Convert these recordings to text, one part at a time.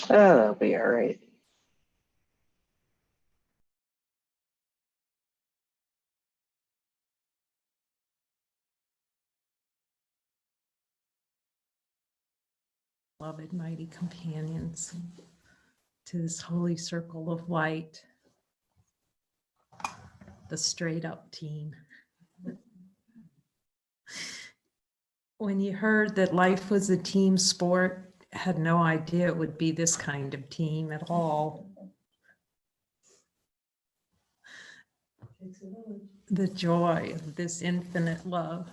Oh, that'll be all right. Beloved, mighty companions, to this holy circle of light, the straight up team. When you heard that life was a team sport, had no idea it would be this kind of team at all. The joy of this infinite love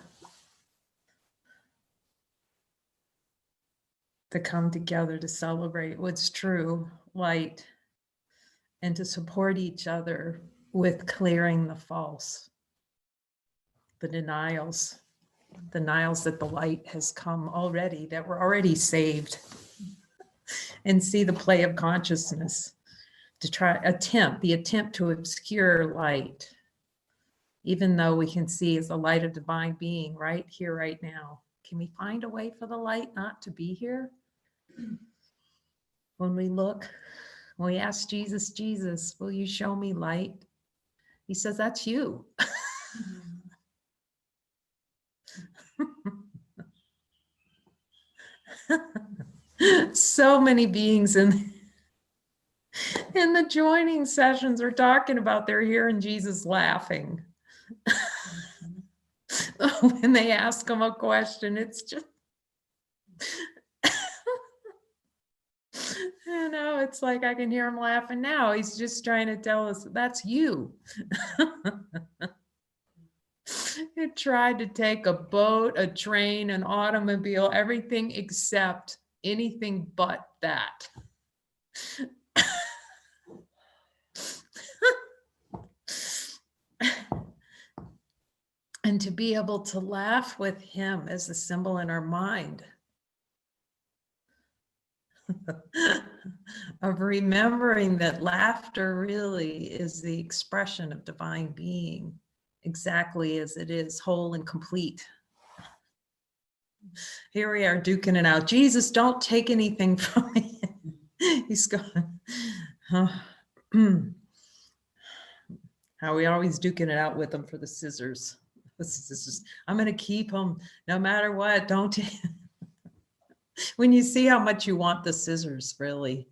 to come together to celebrate what's true, light, and to support each other with clearing the false, the denials that the light has come already, that we're already saved, and see the play of consciousness to the attempt to obscure light, even though we can see as the light of divine being right here, right now. Can we find a way for the light not to be here? When we look, when we ask Jesus, Jesus, will you show me light? He says, that's you. So many beings in the joining sessions are talking about they're hearing Jesus laughing. When they ask him a question, it's just, you know, it's like I can hear him laughing now. He's just trying to tell us that's you. You tried to take a boat, a train, an automobile, everything except anything but that. And to be able to laugh with him as a symbol in our mind of remembering that laughter really is the expression of divine being, exactly as it is, whole and complete. Here we are duking it out. Jesus, don't take anything from me. He's going, how we always duking it out with him for the scissors. I'm going to keep them no matter what. Don't. When you see how much you want the scissors, really,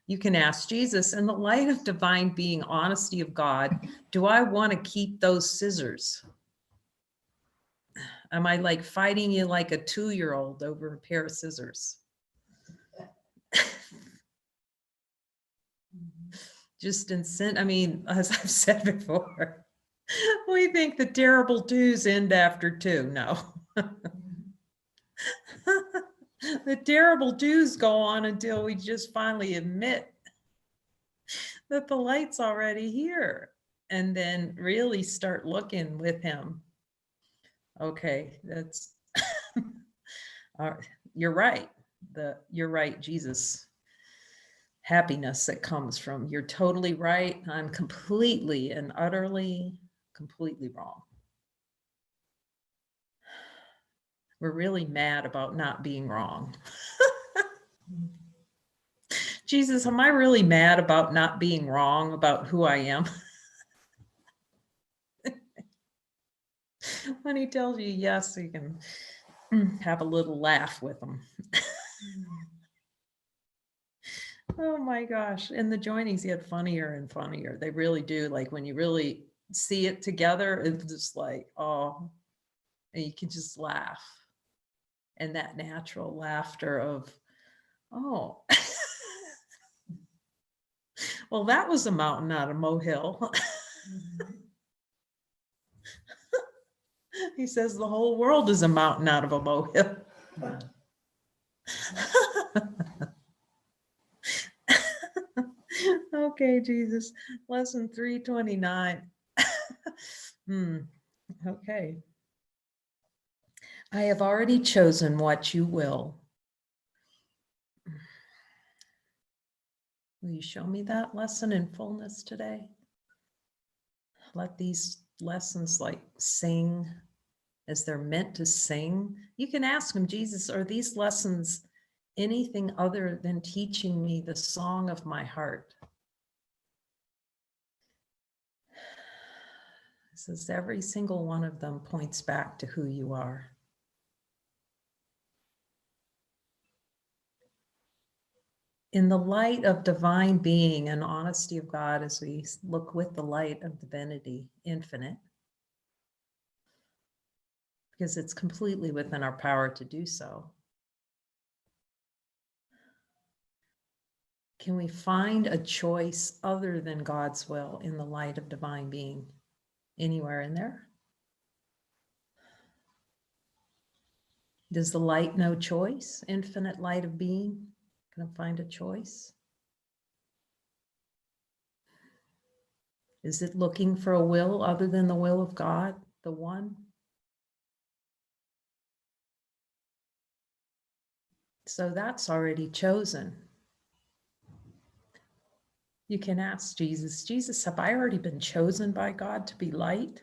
you can ask Jesus, in the light of divine being, honesty of God, do I want to keep those scissors? Am I like fighting you like a 2-year-old over a pair of scissors? Just instant. I mean, as I've said before, we think the terrible twos end after 2. No. The terrible twos go on until we just finally admit that the light's already here, and then really start looking with him. Okay, that's you're right. You're right, Jesus. Happiness that comes from, you're totally right. I'm completely and utterly, completely wrong. We're really mad about not being wrong. Jesus, am I really mad about not being wrong about who I am? When he tells you yes, you can have a little laugh with him. Oh my gosh. And the joinings get funnier and funnier. They really do. Like when you really see it together, it's just like, oh, and you can just laugh. And that natural laughter of, oh, well, that was a mountain, not a molehill. He says the whole world is a mountain out of a molehill. Okay, Jesus. Lesson 329. Okay. I have already chosen what you will. Will you show me that lesson in fullness today? Let these lessons like sing as they're meant to sing. You can ask him, Jesus, are these lessons anything other than teaching me the song of my heart. It says every single one of them points back to who you are. In the light of divine being and honesty of God, as we look with the light of divinity, infinite, because it's completely within our power to do so. Can we find a choice other than God's will in the light of divine being? Anywhere in there? Does the light know choice? Infinite light of being? Can I find a choice? Is it looking for a will other than the will of God, the one? So that's already chosen. You can ask Jesus, Jesus, have I already been chosen by God to be light?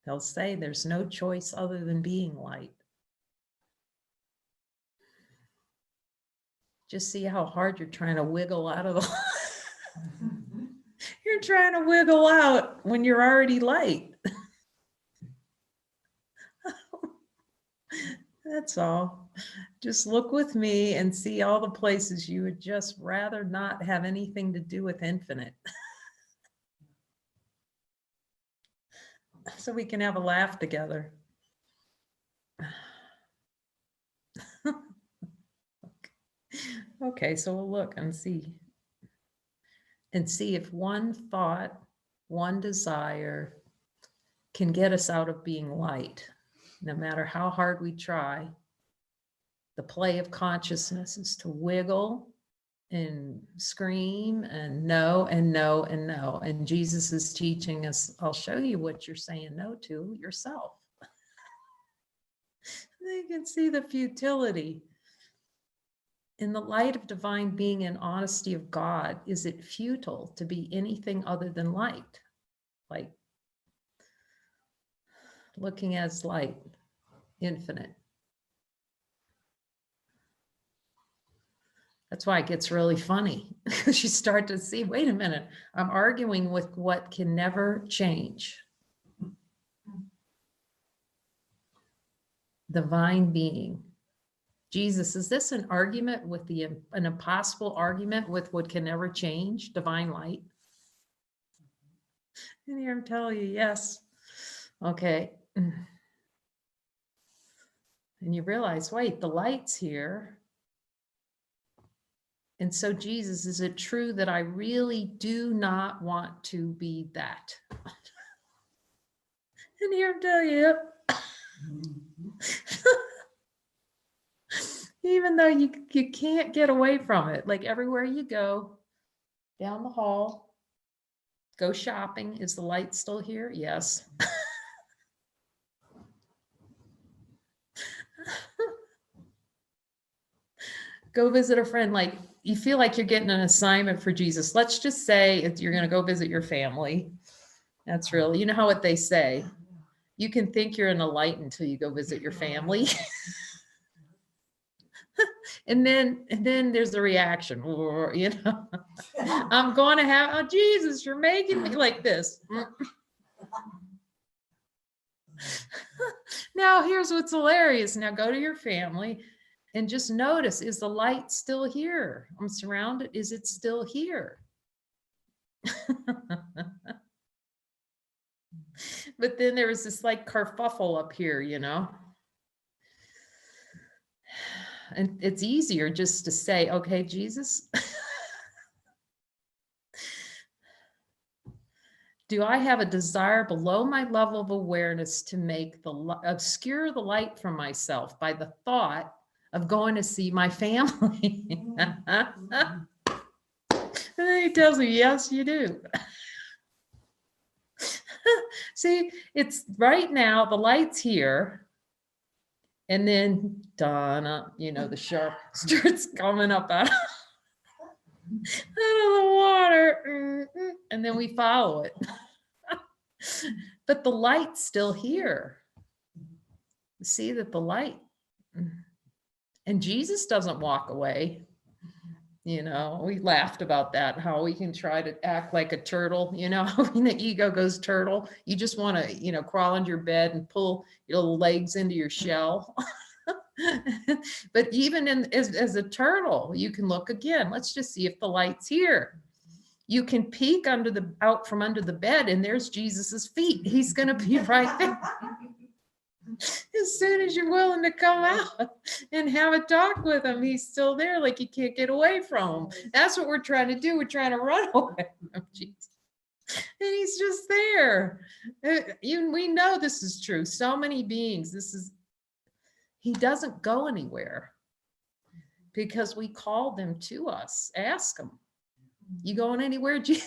They'll say there's no choice other than being light. Just see how hard you're trying to wiggle out of the... You're trying to wiggle out when you're already light. That's all. Just look with me and see all the places you would just rather not have anything to do with infinite. So we can have a laugh together. Okay, so we'll look and see. And see if one thought, one desire can get us out of being light. No matter how hard we try, the play of consciousness is to wiggle and scream and no and no and no. And Jesus is teaching us, I'll show you what you're saying no to yourself. You can see the futility. In the light of divine being and honesty of God, is it futile to be anything other than light? Like looking as light, infinite. That's why it gets really funny, because you start to see, wait a minute, I'm arguing with what can never change. Divine being. Jesus, is this an argument with an impossible argument with what can never change, divine light? And here I'm telling you, yes. Okay. And you realize, wait, the light's here. And so, Jesus, is it true that I really do not want to be that? And here I'm telling you, yep. Even though you can't get away from it, like everywhere you go, down the hall, go shopping, is the light still here? Yes. Go visit a friend, like you feel like you're getting an assignment for Jesus. Let's just say you're going to go visit your family. That's really, you know how what they say, you can think you're in a light until you go visit your family. And then there's a reaction, or, you know, I'm going to have, oh, Jesus, you're making me like this. Now, here's what's hilarious. Now go to your family and just notice, is the light still here? I'm surrounded. Is it still here? But then there was this like kerfuffle up here, you know? And it's easier just to say, okay, Jesus, do I have a desire below my level of awareness to make obscure the light from myself by the thought of going to see my family? And then he tells me, yes, you do. See, it's right now, the light's here. And then Donna, you know, the shark starts coming up out of the water. And then we follow it. But the light's still here. See that the light, And Jesus doesn't walk away. You know, we laughed about that, how we can try to act like a turtle, you know, when the ego goes turtle, you just want to, you know, crawl under your bed and pull your little legs into your shell. But even as a turtle, you can look again. Let's just see if the light's here. You can peek out from under the bed, and there's Jesus's feet. He's going to be right there. As soon as you're willing to come out and have a talk with him, he's still there, like you can't get away from him. That's what we're trying to do. We're trying to run away from Jesus. And he's just there. We know this is true. So many beings, he doesn't go anywhere because we call them to us. Ask him, you going anywhere, Jesus?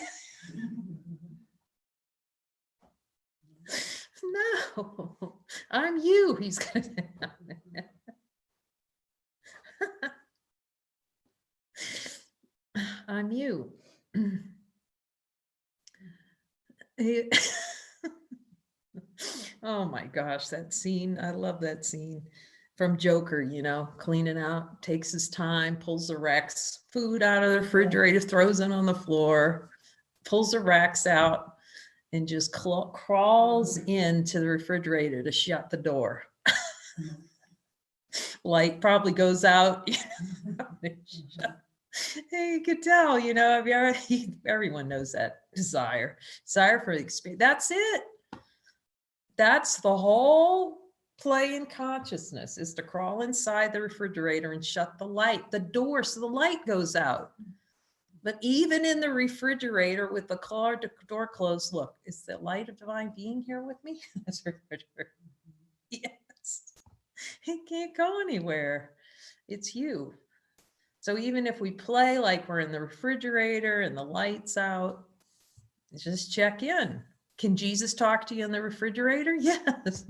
No, I'm you. He's going to. I'm you. Oh my gosh, that scene. I love that scene from Joker, you know, cleaning out, takes his time, pulls the Rex food out of the refrigerator, throws it on the floor, pulls the Rex out, and just crawls into the refrigerator to shut the door. Light probably goes out. Hey, you could tell, you know, everyone knows that desire for the experience. That's it. That's the whole play in consciousness, is to crawl inside the refrigerator and shut the door, so the light goes out. But even in the refrigerator with the door closed, look, is the light of divine being here with me? That's refrigerator. Yes. It can't go anywhere. It's you. So even if we play like we're in the refrigerator and the light's out, just check in. Can Jesus talk to you in the refrigerator? Yes.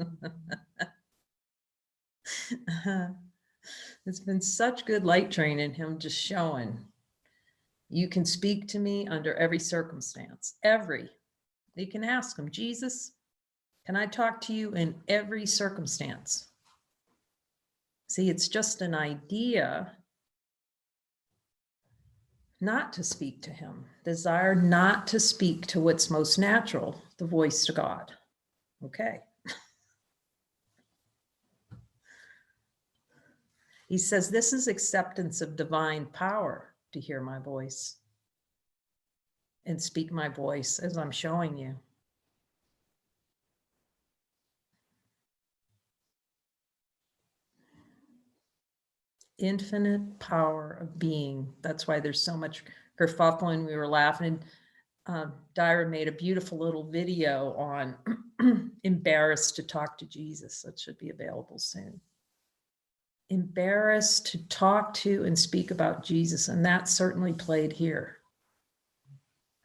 It's been such good light training, him just showing. You can speak to me under every circumstance. You can ask him, Jesus, can I talk to you in every circumstance? See, it's just an idea not to speak to him. Desire not to speak to what's most natural, the voice to God. Okay. He says, this is acceptance of divine power, to hear my voice and speak my voice as I'm showing you. Infinite power of being. That's why there's so much kerfuffling. We were laughing. Dyra made a beautiful little video on embarrassed to talk to Jesus. That should be available soon. Embarrassed to talk to and speak about Jesus. And that certainly played here.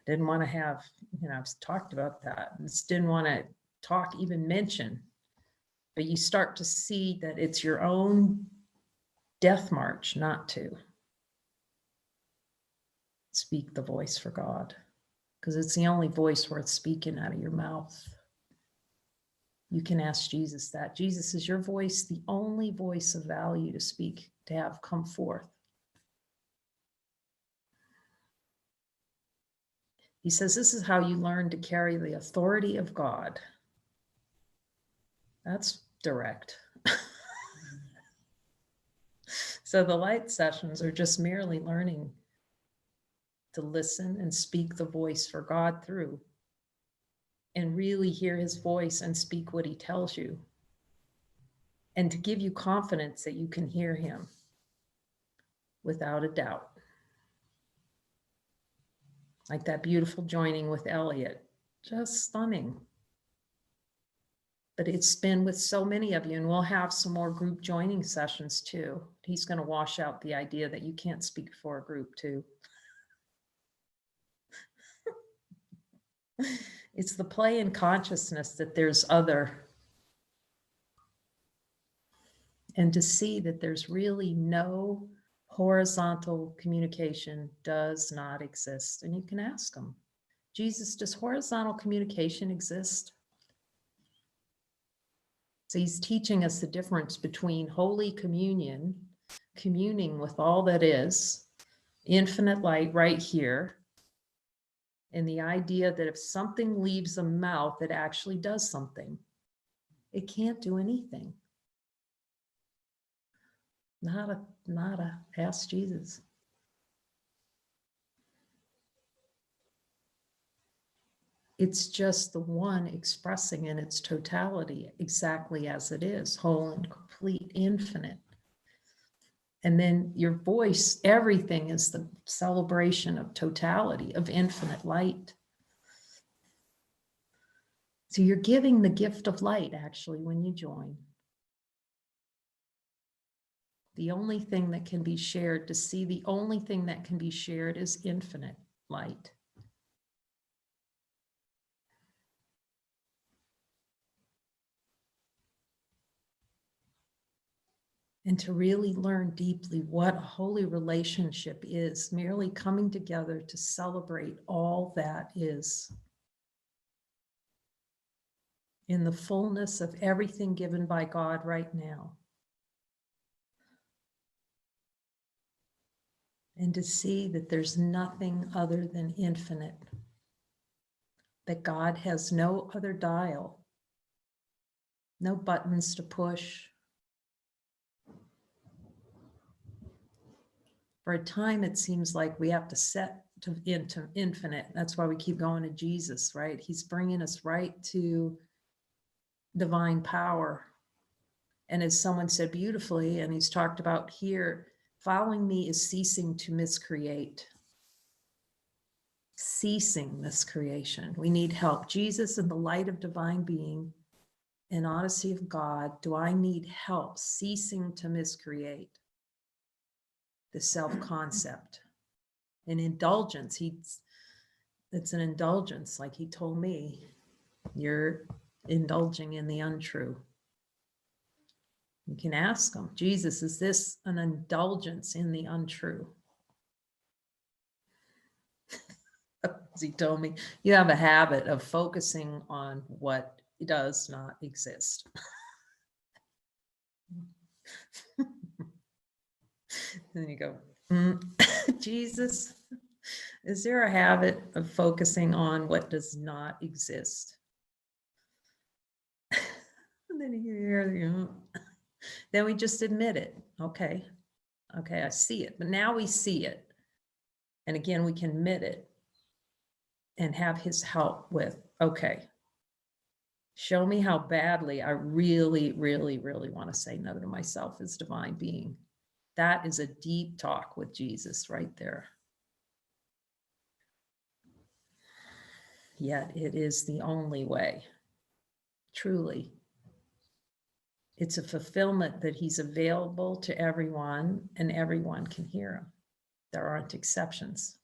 I didn't want to have, I've talked about that. I just didn't want to talk, even mention. But you start to see that it's your own death march not to speak the voice for God, because it's the only voice worth speaking out of your mouth. You can ask Jesus that. Jesus, is your voice the only voice of value to speak, to have come forth? He says, this is how you learn to carry the authority of God. That's direct. So the light sessions are just merely learning to listen and speak the voice for God through, and really hear his voice and speak what he tells you, and to give you confidence that you can hear him without a doubt. Like that beautiful joining with Elliot, just stunning. But it's been with so many of you, and we'll have some more group joining sessions too. He's going to wash out the idea that you can't speak for a group too. It's the play in consciousness that there's other, and to see that there's really no horizontal communication does not exist. And you can ask him, Jesus, does horizontal communication exist? So he's teaching us the difference between Holy Communion communing with all that is, infinite light right here. And the idea that if something leaves a mouth, it actually does something. It can't do anything. Nada. Ask Jesus. It's just the one expressing in its totality exactly as it is, whole and complete, infinite. And then your voice, everything is the celebration of totality, of infinite light. So you're giving the gift of light, actually, when you join. The only thing that can be shared, to see the only thing that can be shared is infinite light. And to really learn deeply what a holy relationship is, merely coming together to celebrate all that is. In the fullness of everything given by God right now. And to see that there's nothing other than infinite. That God has no other dial, no buttons to push. For a time, it seems like we have to set into infinite. That's why we keep going to Jesus, right? He's bringing us right to divine power. And as someone said beautifully, and he's talked about here, following me is ceasing to miscreate. Ceasing miscreation. We need help. Jesus, in the light of divine being and honesty of God, do I need help ceasing to miscreate the self-concept? An indulgence. It's an indulgence, like he told me. You're indulging in the untrue. You can ask him, Jesus, is this an indulgence in the untrue? As he told me, you have a habit of focusing on what does not exist. Then you go, Jesus, is there a habit of focusing on what does not exist? And then you hear, then we just admit it. Okay, I see it. But now we see it. And again, we can admit it and have his help with, okay, show me how badly I really, really, really want to say no to myself as divine being. That is a deep talk with Jesus right there. Yet it is the only way, truly. It's a fulfillment that he's available to everyone and everyone can hear him. There aren't exceptions.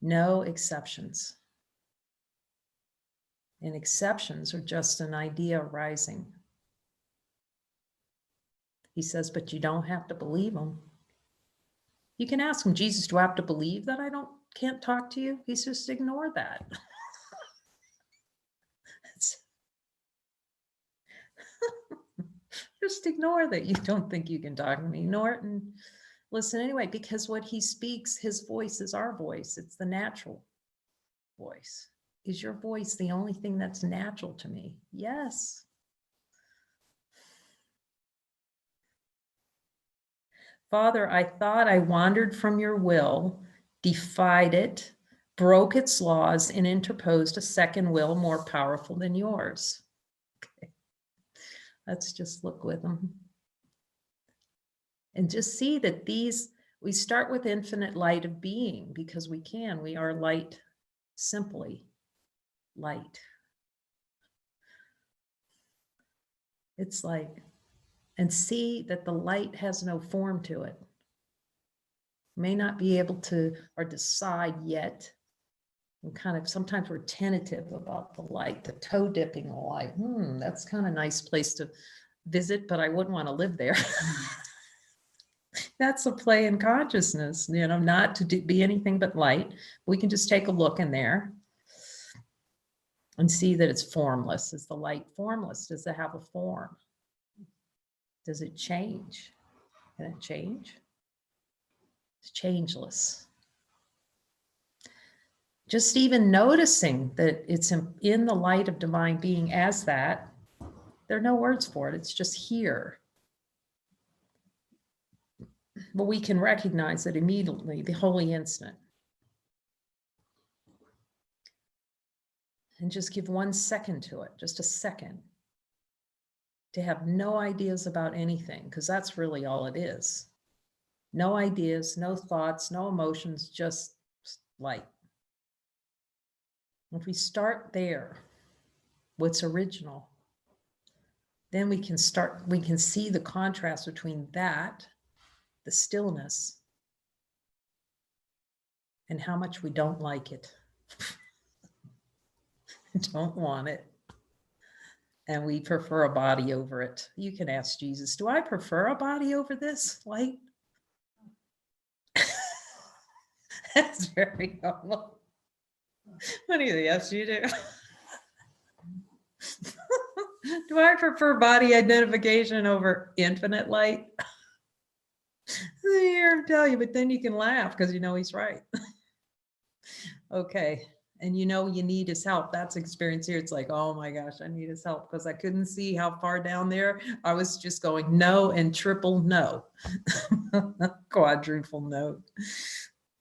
No exceptions. And exceptions are just an idea arising. He says, but you don't have to believe him. You can ask him, Jesus, do I have to believe that I can't talk to you? He says, ignore that. Just ignore that you don't think you can talk to me. Ignore it and listen anyway, because what he speaks, his voice is our voice. It's the natural voice. Is your voice the only thing that's natural to me? Yes. Father, I thought I wandered from your will, defied it, broke its laws, and interposed a second will more powerful than yours. Okay. Let's just look with them. And just see that we start with infinite light of being because we are light, simply light. It's like, and see that the light has no form to it. May not be able to or decide yet. And kind of sometimes we're tentative about the light, the toe dipping light. That's kind of a nice place to visit, but I wouldn't want to live there. That's a play in consciousness, not to be anything but light. We can just take a look in there and see that it's formless. Is the light formless? Does it have a form? Does it change? Can it change? It's changeless. Just even noticing that it's in the light of divine being as that, there are no words for it. It's just here. But we can recognize it immediately, the holy instant. And just give 1 second to it, just a second, to have no ideas about anything, because that's really all it is. No ideas, no thoughts, no emotions, just light. If we start there, what's original, then we can see the contrast between that, the stillness, and how much we don't like it. Don't want it. And we prefer a body over it. You can ask Jesus, do I prefer a body over this light? That's very normal. What do you think? Yes, you do. Do I prefer body identification over infinite light? I hear him tell you, but then you can laugh because you know he's right. Okay. And you know you need his help. That's experience here. It's like, oh my gosh, I need his help, because I couldn't see how far down there. I was just going no and triple no. Quadruple no.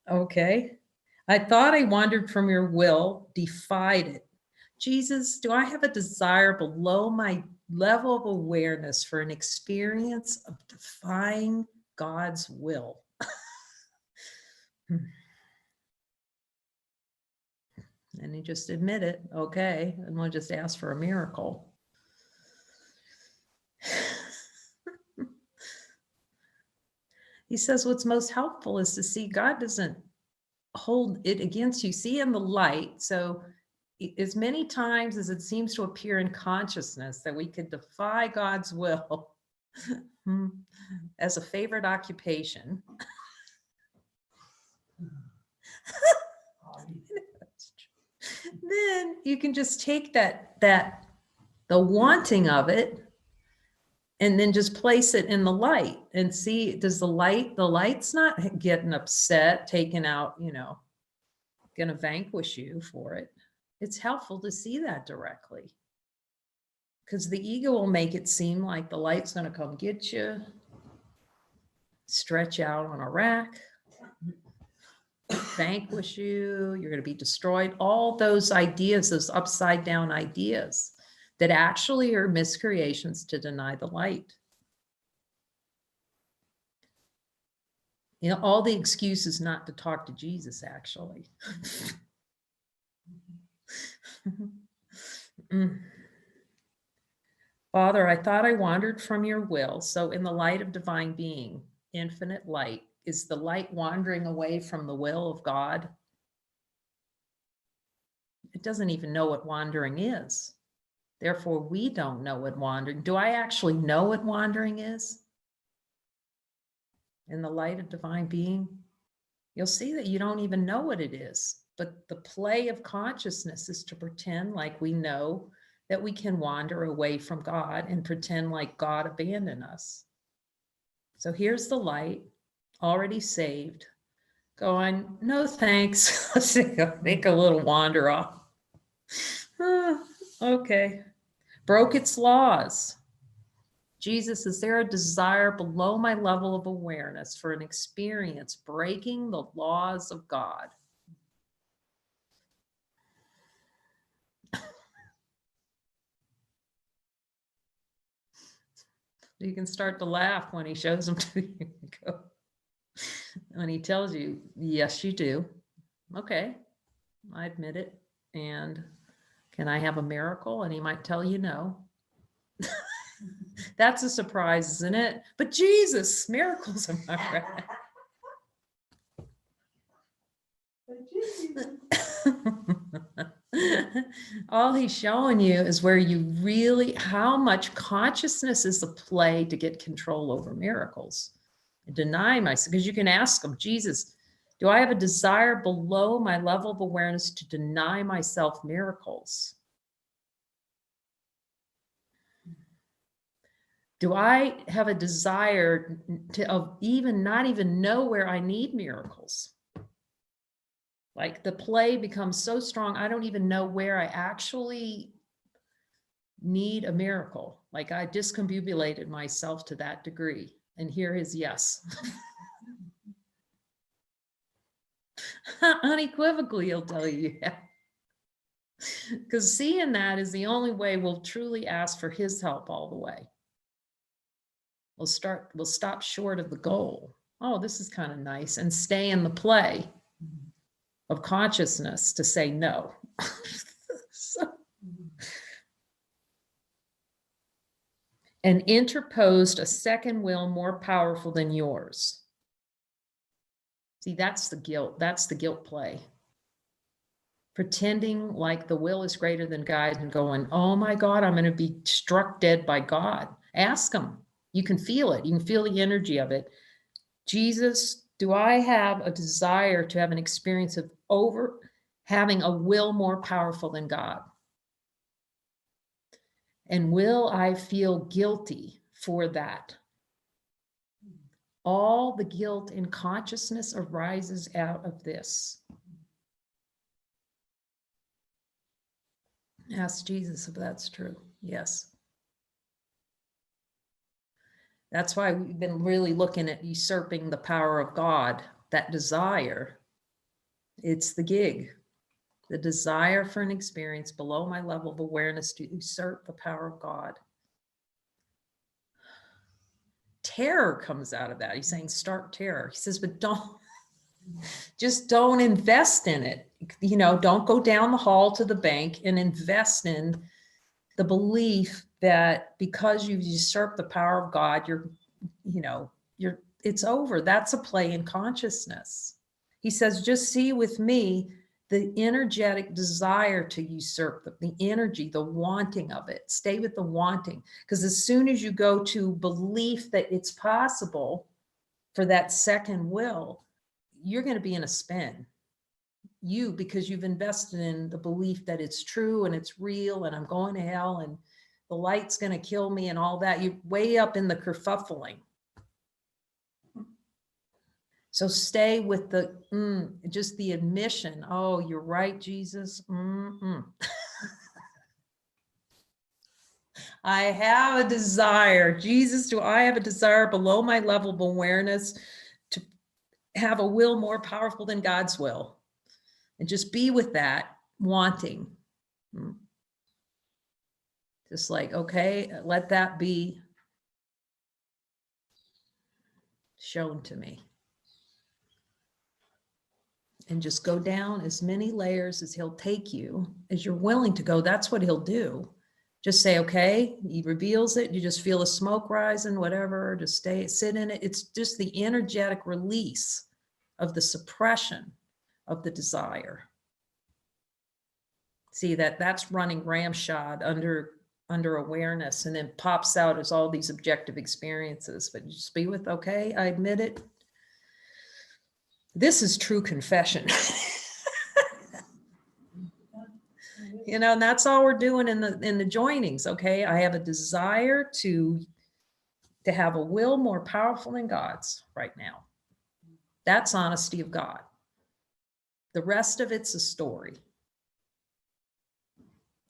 Okay. I thought I wandered from your will, defied it. Jesus, do I have a desire below my level of awareness for an experience of defying God's will? And you just admit it. Okay. And we'll just ask for a miracle. He says what's most helpful is to see God doesn't hold it against you. See in the light. So as many times as it seems to appear in consciousness that we could defy God's will as a favorite occupation. Then you can just take the wanting of it and then just place it in the light and see, does the light's not getting upset, taken out, going to vanquish you for it. It's helpful to see that directly, because the ego will make it seem like the light's going to come get you, stretch out on a rack, vanquish you, you're going to be destroyed. All those ideas, those upside down ideas that actually are miscreations to deny the light. All the excuses not to talk to Jesus, actually. Father, I thought I wandered from your will. So in the light of divine being, infinite light, is the light wandering away from the will of God? It doesn't even know what wandering is. Therefore, we don't know what wandering. Do I actually know what wandering is? In the light of divine being, you'll see that you don't even know what it is. But the play of consciousness is to pretend like we know that we can wander away from God and pretend like God abandoned us. So here's the light, already saved, going, no thanks. Let's make a little wander off. Okay. Broke its laws. Jesus, is there a desire below my level of awareness for an experience breaking the laws of God? You can start to laugh when he shows them to you. When he tells you, yes, you do. Okay, I admit it. And can I have a miracle? And he might tell you no. That's a surprise, isn't it? But Jesus, miracles are my friend. All he's showing you is where you really, how much consciousness is the play to get control over miracles. Deny myself, because you can ask him, Jesus, do I have a desire below my level of awareness to deny myself miracles? Do I have a desire to not even know where I need miracles? Like the play becomes so strong, I don't even know where I actually need a miracle. Like I discombobulated myself to that degree. And here is yes. Unequivocally, he'll tell you yeah. Because seeing that is the only way we'll truly ask for his help all the way. We'll stop short of the goal. Oh, this is kind of nice, and stay in the play of consciousness to say no. And interposed a second will more powerful than yours. See, that's the guilt. That's the guilt play. Pretending like the will is greater than God and going, oh my God, I'm going to be struck dead by God. Ask him. You can feel it. You can feel the energy of it. Jesus, do I have a desire to have an experience of having a will more powerful than God? And will I feel guilty for that? All the guilt in consciousness arises out of this. Ask Jesus if that's true. Yes. That's why we've been really looking at usurping the power of God, that desire. It's the gig, the desire for an experience below my level of awareness to usurp the power of God. Terror comes out of that. He's saying start terror. He says, but just don't invest in it. You know, don't go down the hall to the bank and invest in the belief that because you've usurped the power of God, it's over. That's a play in consciousness. He says, just see with me the energetic desire to usurp the energy, the wanting of it. Stay with the wanting. Because as soon as you go to belief that it's possible for that second will, you're going to be in a spin. Because you've invested in the belief that it's true and it's real and I'm going to hell and the light's going to kill me and all that. You're way up in the kerfuffling. So stay with just the admission. Oh, you're right, Jesus. I have a desire. Jesus, do I have a desire below my level of awareness to have a will more powerful than God's will? And just be with that wanting. Just like, okay, let that be shown to me. And just go down as many layers as he'll take you, as you're willing to go. That's what he'll do. Just say, okay, he reveals it. You just feel the smoke rising, whatever, just sit in it. It's just the energetic release of the suppression of the desire. See that's running ramshod under awareness, and then pops out as all these objective experiences. But you just be with, okay, I admit it. This is true confession. And that's all we're doing in the joinings. Okay, I have a desire to have a will more powerful than God's right now. That's honesty of God. The rest of it's a story.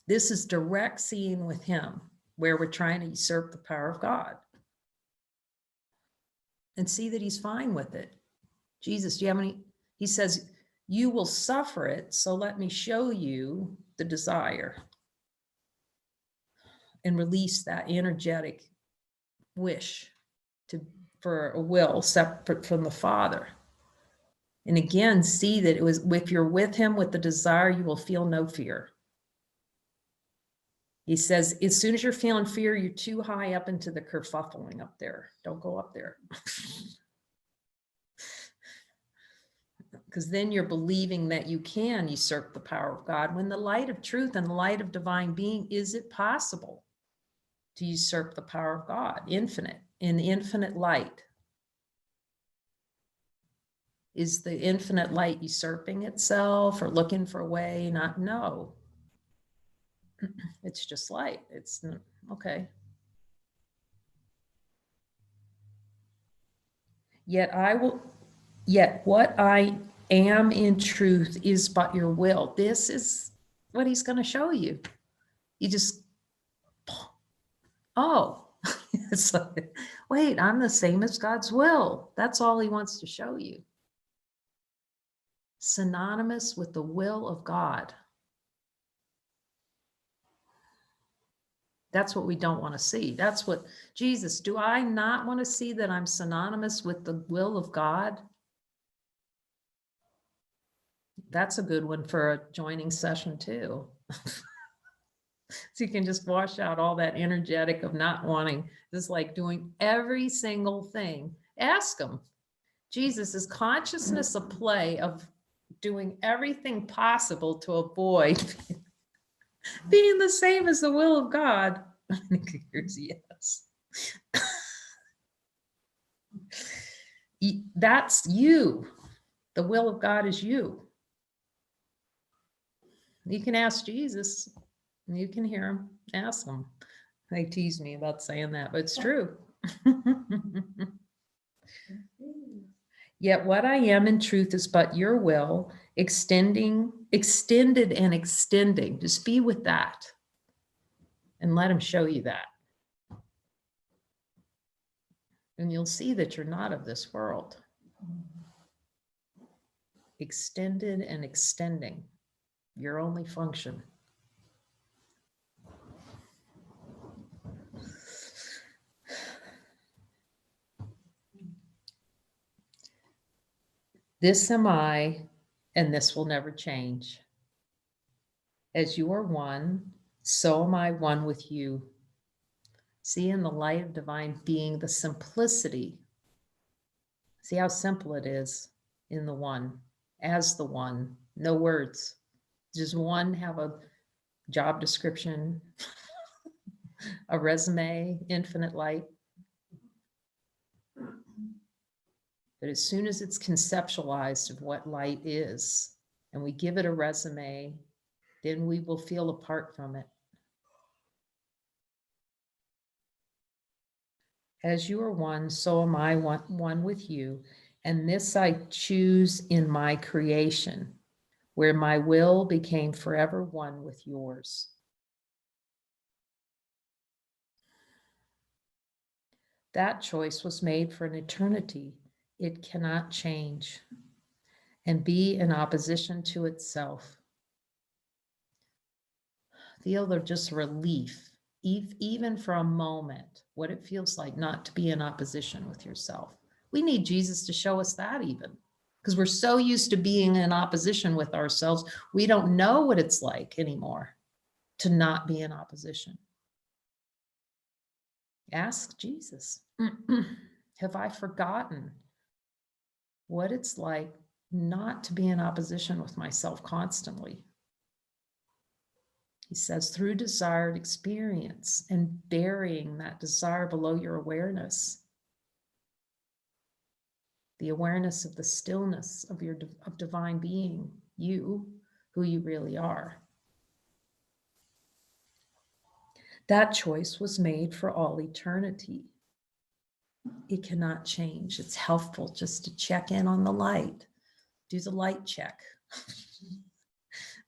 This is direct seeing with him, where we're trying to usurp the power of God. And see that he's fine with it. Jesus, do you have any? He says, you will suffer it, so let me show you the desire. And release that energetic wish for a will separate from the Father. And again, see that if you're with him with the desire, you will feel no fear. He says, as soon as you're feeling fear, you're too high up into the kerfuffling up there. Don't go up there. Because then you're believing that you can usurp the power of God. When the light of truth and the light of divine being, is it possible to usurp the power of God, infinite, in infinite light? Is the infinite light usurping itself or looking for a way? No. It's just light. It's okay. Yet what I am in truth is but your will. This is what he's going to show you. You just, oh, it's like, wait, I'm the same as God's will. That's all he wants to show you. Synonymous with the will of God. That's what we don't want to see. That's what Jesus, do I not want to see that I'm synonymous with the will of God? That's a good one for a joining session too. So you can just wash out all that energetic of not wanting, just like doing every single thing. Ask him, Jesus, is consciousness a play of doing everything possible to avoid being the same as the will of God? I think here's yes. That's you. The will of God is you. You can ask Jesus. You can hear him. Ask him. They tease me about saying that, but it's true. Yet what I am in truth is but your will, extended and extending. Just be with that and let him show you that. And you'll see that you're not of this world. Extended and extending, your only function. This am I, and this will never change. As you are one, so am I one with you. See in the light of divine being the simplicity. See how simple it is in the one, as the one, no words. Just one, have a job description, a resume, infinite light. But as soon as it's conceptualized of what light is, and we give it a resume, then we will feel apart from it. As you are one, so am I one with you. And this I choose in my creation, where my will became forever one with yours. That choice was made for an eternity. It cannot change and be in opposition to itself. Feel the just relief, even for a moment, what it feels like not to be in opposition with yourself. We need Jesus to show us that even, because we're so used to being in opposition with ourselves, we don't know what it's like anymore to not be in opposition. Ask Jesus, have I forgotten what it's like not to be in opposition with myself constantly? He says, through desired experience and burying that desire below your awareness, the awareness of the stillness of of divine being, you, who you really are. That choice was made for all eternity. It cannot change. It's helpful just to check in on the light. Do the light check.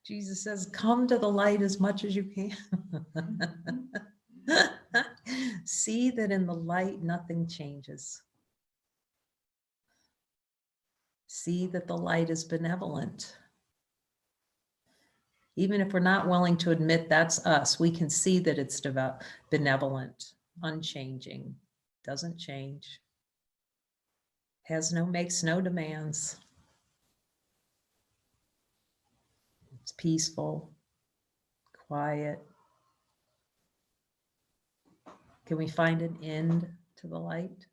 Jesus says, come to the light as much as you can. See that in the light, nothing changes. See that the light is benevolent. Even if we're not willing to admit that's us, we can see that it's benevolent, unchanging, doesn't change, makes no demands. It's peaceful, quiet. Can we find an end to the light?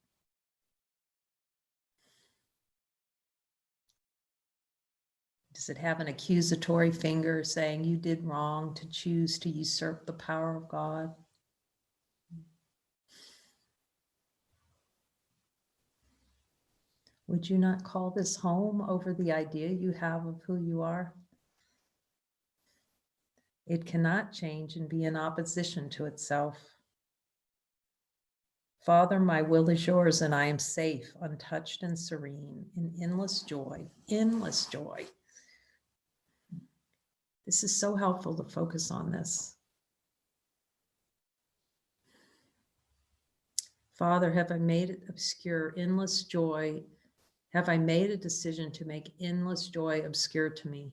Does it have an accusatory finger saying you did wrong to choose to usurp the power of God? Would you not call this home over the idea you have of who you are? It cannot change and be in opposition to itself. Father, my will is yours, and I am safe, untouched and serene, in endless joy, endless joy. This is so helpful to focus on this. Father, have I made it obscure, endless joy? Have I made a decision to make endless joy obscure to me?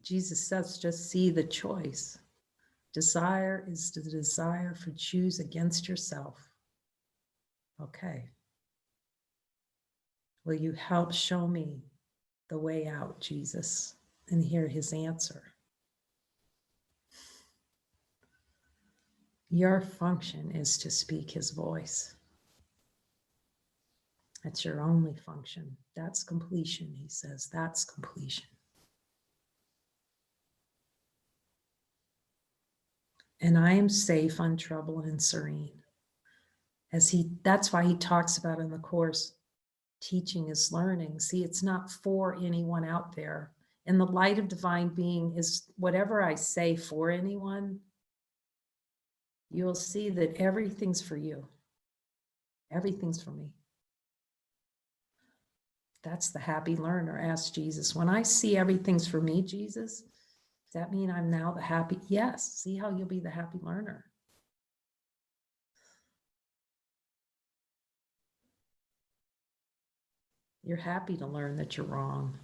Jesus says, just see the choice. Desire is the desire for choose against yourself. Okay. Will you help show me the way out, Jesus? And hear his answer. Your function is to speak his voice. That's your only function. That's completion, he says. That's completion. And I am safe, untroubled, and serene. That's why he talks about in the Course, teaching is learning. See, it's not for anyone out there. And the light of divine being is whatever I say for anyone, you'll see that everything's for you. Everything's for me. That's the happy learner. Ask Jesus, when I see everything's for me, Jesus, does that mean I'm now the happy? Yes. See how you'll be the happy learner. You're happy to learn that you're wrong.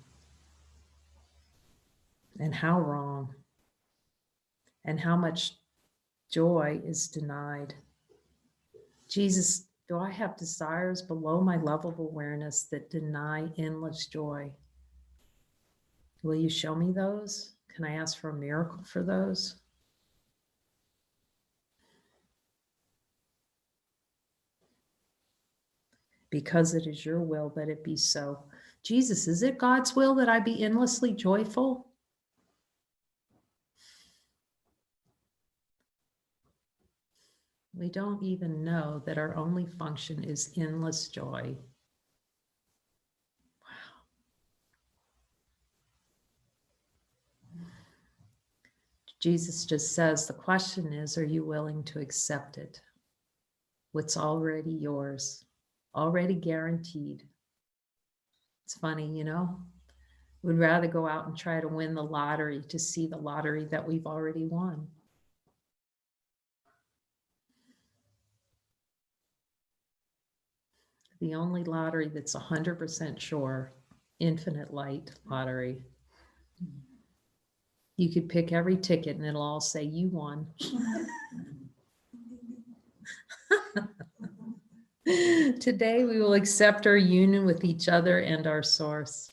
And how wrong. And how much joy is denied. Jesus, do I have desires below my level of awareness that deny endless joy? Will you show me those? Can I ask for a miracle for those? Because it is your will that it be so. Jesus, is it God's will that I be endlessly joyful? We don't even know that our only function is endless joy. Wow. Jesus just says, the question is, are you willing to accept it? What's already yours, already guaranteed. It's funny, you know, we'd rather go out and try to win the lottery to see the lottery that we've already won. The only lottery that's 100% sure, infinite light lottery. You could pick every ticket and it'll all say you won. Today we will accept our union with each other and our source.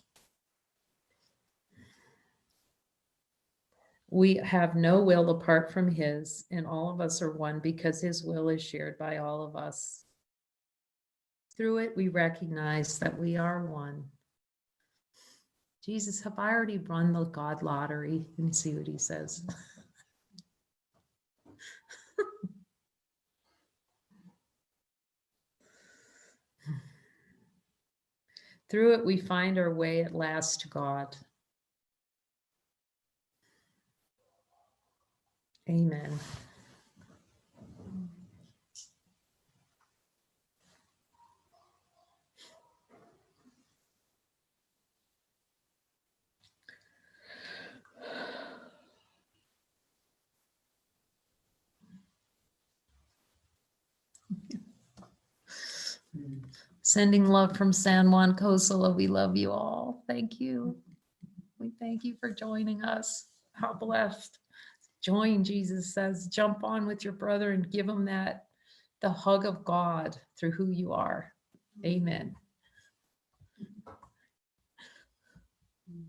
We have no will apart from his, and all of us are one because his will is shared by all of us. Through it, we recognize that we are one. Jesus, have I already run the God lottery? And see what he says. Through it, we find our way at last to God. Amen. Sending love from San Juan Cosola. We love you all. Thank you. We thank you for joining us. How blessed. Join, Jesus says, jump on with your brother and give him the hug of God through who you are. Amen.